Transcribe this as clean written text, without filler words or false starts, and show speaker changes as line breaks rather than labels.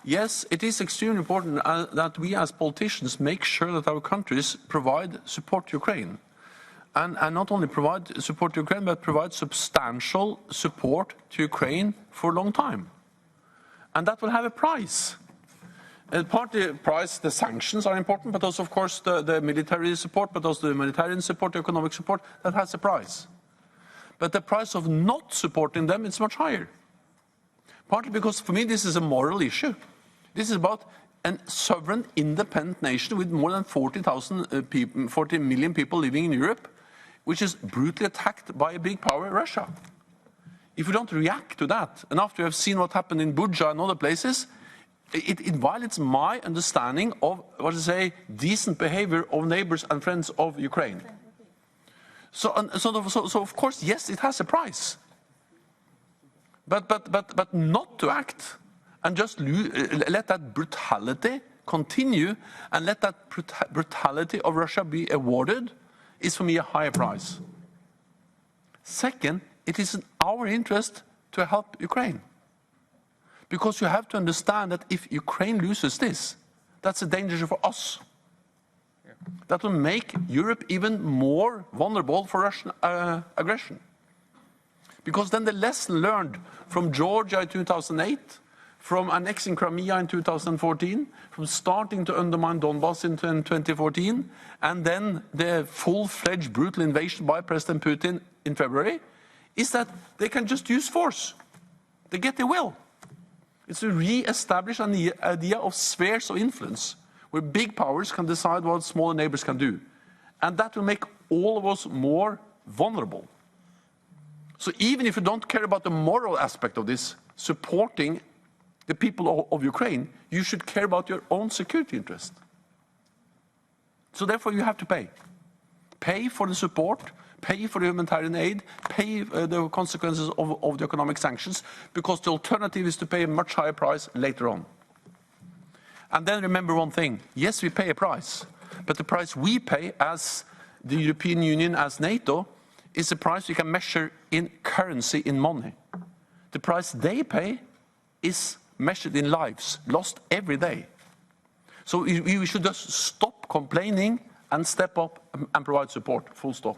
Yes, it is extremely important that we as politicians make sure that our countries provide support to Ukraine. And not only provide support to Ukraine, but provide substantial support to Ukraine for a long time. And that will have a price. And part of the price, the sanctions are important, but also, of course, the military support, but also the humanitarian support, the economic support, that has a price. But the price of not supporting them is much higher. Partly because, for me, this is a moral issue. This is about a sovereign, independent nation with more than 40 million people living in Europe, which is brutally attacked by a big power, Russia. If we don't react to that, and after we have seen what happened in Bucha and other places, it violates my understanding of, what to say, decent behavior of neighbors and friends of Ukraine. So of course, yes, it has a price. But not to act and just let that brutality continue and let that brutality of Russia be awarded is for me a higher price. Second, it is in our interest to help Ukraine. Because you have to understand that if Ukraine loses this, that's a danger for us. That will make Europe even more vulnerable for Russian aggression. Because then the lesson learned from Georgia in 2008, from annexing Crimea in 2014, from starting to undermine Donbass in 2014, and then the full-fledged brutal invasion by President Putin in February, is that they can just use force. They get their will. It's to re-establish an idea of spheres of influence, where big powers can decide what smaller neighbors can do. And that will make all of us more vulnerable. So even if you don't care about the moral aspect of this, supporting the people of Ukraine, you should care about your own security interest. So therefore you have to pay. Pay for the support, pay for the humanitarian aid, pay the consequences of the economic sanctions, because the alternative is to pay a much higher price later on. And then remember one thing, yes, we pay a price, but the price we pay as the European Union, as NATO, is a price we can measure in currency, in money. The price they pay is measured in lives, lost every day. So we should just stop complaining and step up and provide support, full stop.